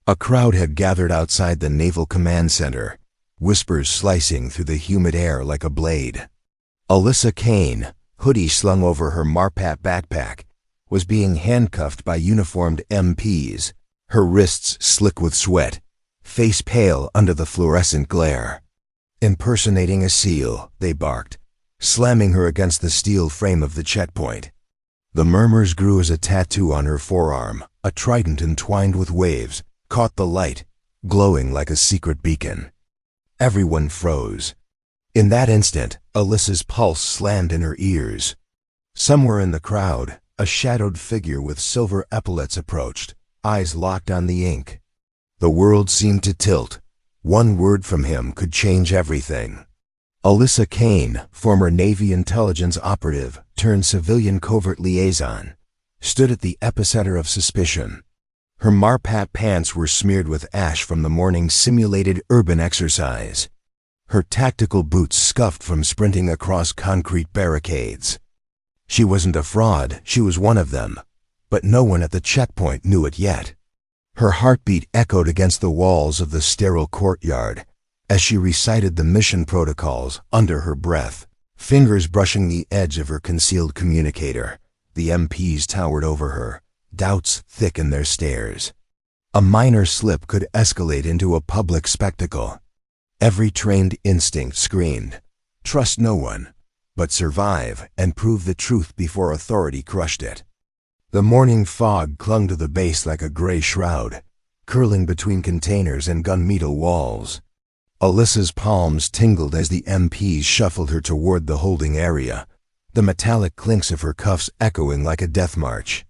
A crowd had gathered outside the Naval Command Center, whispers slicing through the humid air like a blade. Alyssa Kane, hoodie slung over her Marpat backpack, was being handcuffed by uniformed MPs, her wrists slick with sweat, face pale under the fluorescent glare. "Impersonating a SEAL," they barked, slamming her against the steel frame of the checkpoint. The murmurs grew as a tattoo on her forearm, a trident entwined with waves, caught the light, glowing like a secret beacon. Everyone froze. In that instant, Alyssa's pulse slammed in her ears. Somewhere in the crowd, a shadowed figure with silver epaulets approached, eyes locked on the ink. The world seemed to tilt. One word from him could change everything. Alyssa Kane, former Navy intelligence operative turned civilian covert liaison, stood at the epicenter of suspicion. Her Marpat pants were smeared with ash from the morning's simulated urban exercise. Her tactical boots scuffed from sprinting across concrete barricades. She wasn't a fraud, she was one of them, but no one at the checkpoint knew it yet. Her heartbeat echoed against the walls of the sterile courtyard as she recited the mission protocols under her breath, fingers brushing the edge of her concealed communicator. The MPs towered over her, doubts thick in their stares. A minor slip could escalate into a public spectacle. Every trained instinct screamed, trust no one, but survive and prove the truth before authority crushed it. The morning fog clung to the base like a gray shroud, curling between containers and gunmetal walls. Alyssa's palms tingled as the MPs shuffled her toward the holding area, the metallic clinks of her cuffs echoing like a death march.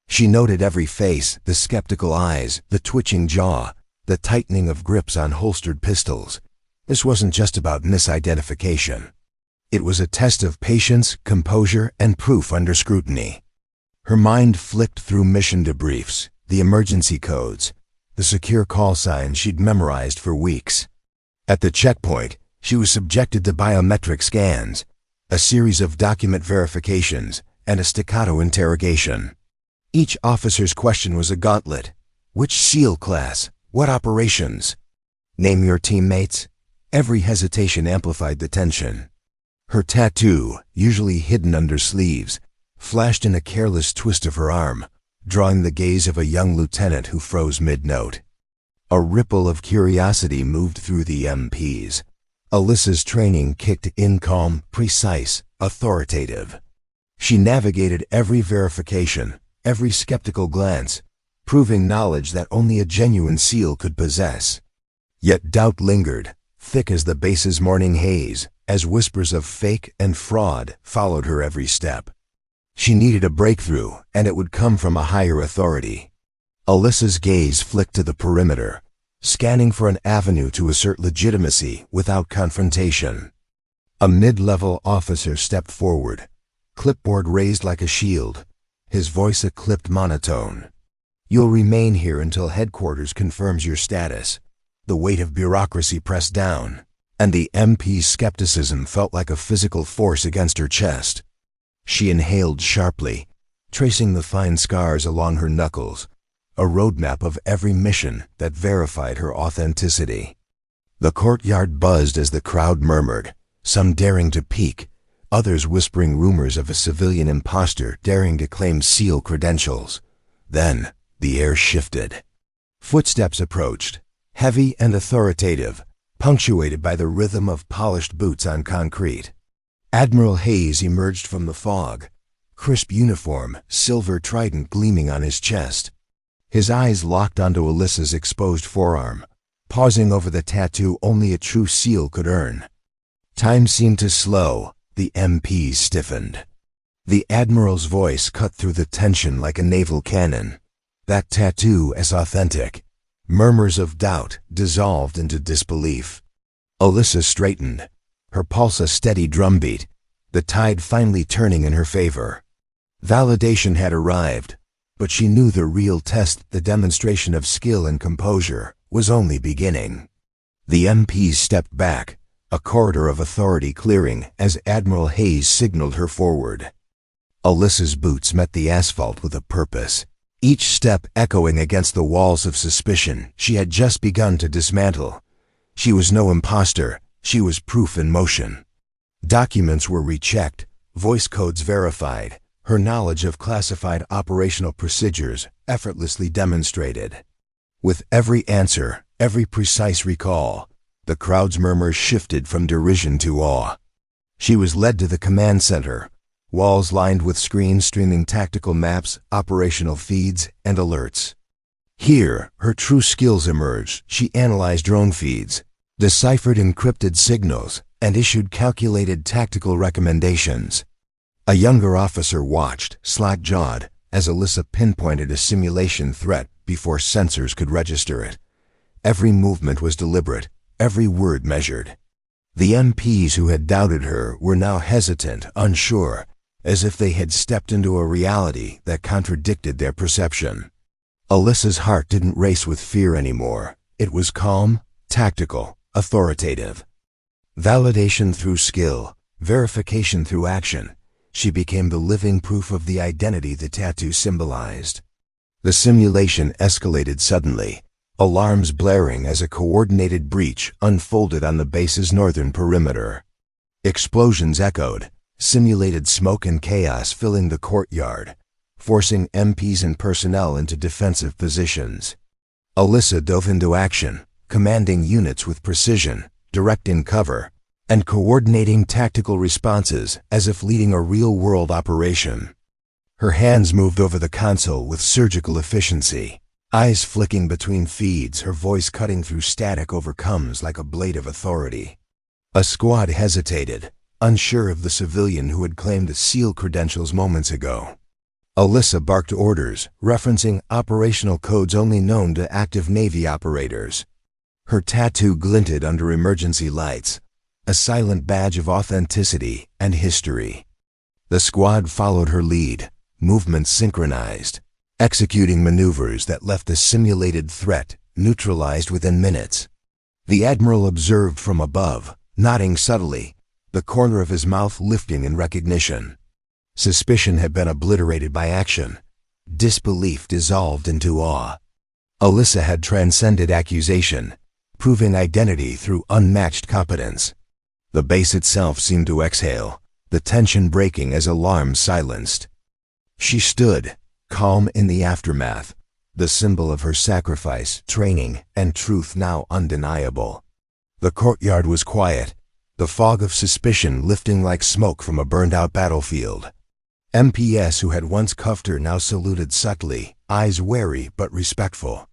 She noted every face, the skeptical eyes, the twitching jaw, the tightening of grips on holstered pistols. This wasn't just about misidentification. It was a test of patience, composure, and proof under scrutiny. Her mind flicked through mission debriefs, the emergency codes, the secure call signs she'd memorized for weeks. At the checkpoint, she was subjected to biometric scans, a series of document verifications, and a staccato interrogation. Each officer's question was a gauntlet. Which SEAL class? What operations? Name your teammates? Every hesitation amplified the tension. Her tattoo, usually hidden under sleeves, flashed in a careless twist of her arm, drawing the gaze of a young lieutenant who froze mid-note. A ripple of curiosity moved through the MPs. Alyssa's training kicked in calm, precise, authoritative. She navigated every verification, every skeptical glance, proving knowledge that only a genuine SEAL could possess. Yet doubt lingered, thick as the base's morning haze, as whispers of fake and fraud followed her every step. She needed a breakthrough, and it would come from a higher authority. Alyssa's gaze flicked to the perimeter, scanning for an avenue to assert legitimacy without confrontation. A mid-level officer stepped forward, clipboard raised like a shield, his voice a clipped monotone. "You'll remain here until headquarters confirms your status." The weight of bureaucracy pressed down, and the MP's skepticism felt like a physical force against her chest. She inhaled sharply, tracing the fine scars along her knuckles, a roadmap of every mission that verified her authenticity. The courtyard buzzed as the crowd murmured, some daring to peek, others whispering rumors of a civilian imposter daring to claim SEAL credentials. Then, the air shifted. Footsteps approached, heavy and authoritative, punctuated by the rhythm of polished boots on concrete. Admiral Hayes emerged from the fog, crisp uniform, silver trident gleaming on his chest. His eyes locked onto Alyssa's exposed forearm, pausing over the tattoo only a true SEAL could earn. Time seemed to slow, the MPs stiffened. The Admiral's voice cut through the tension like a naval cannon. That tattoo as authentic. Murmurs of doubt dissolved into disbelief. Alyssa straightened, her pulse a steady drumbeat, the tide finally turning in her favor. Validation had arrived, but she knew the real test, the demonstration of skill and composure, was only beginning. The MPs stepped back, a corridor of authority clearing as Admiral Hayes signaled her forward. Alyssa's boots met the asphalt with a purpose, each step echoing against the walls of suspicion she had just begun to dismantle. She was no imposter, she was proof in motion. Documents were rechecked, voice codes verified, her knowledge of classified operational procedures effortlessly demonstrated. With every answer, every precise recall, the crowd's murmurs shifted from derision to awe. She was led to the command center, walls lined with screens streaming tactical maps, operational feeds, and alerts. Here, her true skills emerged. She analyzed drone feeds, deciphered encrypted signals, and issued calculated tactical recommendations. A younger officer watched, slack-jawed, as Alyssa pinpointed a simulation threat before sensors could register it. Every movement was deliberate, every word measured. The MPs who had doubted her were now hesitant, unsure, as if they had stepped into a reality that contradicted their perception. Alyssa's heart didn't race with fear anymore. It was calm, tactical, authoritative. Validation through skill, verification through action. She became the living proof of the identity the tattoo symbolized. The simulation escalated suddenly, alarms blaring as a coordinated breach unfolded on the base's northern perimeter. Explosions echoed, simulated smoke and chaos filling the courtyard, forcing MPs and personnel into defensive positions. Alyssa dove into action, commanding units with precision, directing cover, and coordinating tactical responses as if leading a real-world operation. Her hands moved over the console with surgical efficiency, eyes flicking between feeds, her voice cutting through static over comms like a blade of authority. A squad hesitated, unsure of the civilian who had claimed the SEAL credentials moments ago. Alyssa barked orders, referencing operational codes only known to active Navy operators. Her tattoo glinted under emergency lights, a silent badge of authenticity and history. The squad followed her lead, movements synchronized, executing maneuvers that left the simulated threat neutralized within minutes. The Admiral observed from above, nodding subtly, the corner of his mouth lifting in recognition. Suspicion had been obliterated by action. Disbelief dissolved into awe. Alyssa had transcended accusation, proving identity through unmatched competence. The base itself seemed to exhale, the tension breaking as alarms silenced. She stood, calm in the aftermath, the symbol of her sacrifice, training, and truth now undeniable. The courtyard was quiet, the fog of suspicion lifting like smoke from a burned-out battlefield. MPs who had once cuffed her now saluted subtly, eyes wary but respectful.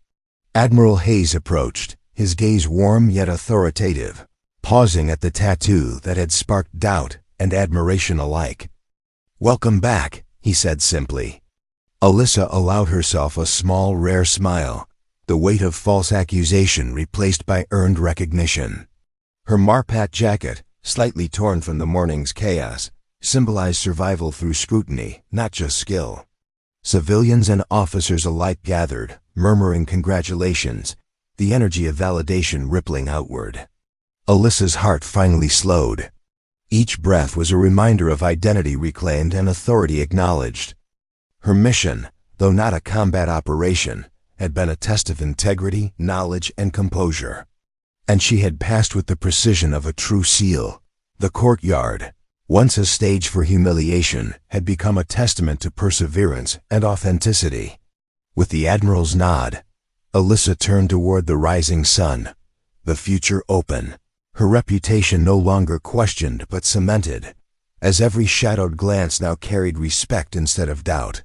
Admiral Hayes approached, his gaze warm yet authoritative, pausing at the tattoo that had sparked doubt and admiration alike. "Welcome back," he said simply. Alyssa allowed herself a small, rare smile, the weight of false accusation replaced by earned recognition. Her Marpat jacket, slightly torn from the morning's chaos, symbolized survival through scrutiny, not just skill. Civilians and officers alike gathered, murmuring congratulations, the energy of validation rippling outward. Alyssa's heart finally slowed. Each breath was a reminder of identity reclaimed and authority acknowledged. Her mission, though not a combat operation, had been a test of integrity, knowledge, and composure. And she had passed with the precision of a true SEAL. The courtyard, once a stage for humiliation, had become a testament to perseverance and authenticity. With the Admiral's nod, Alyssa turned toward the rising sun, the future open, her reputation no longer questioned but cemented, as every shadowed glance now carried respect instead of doubt.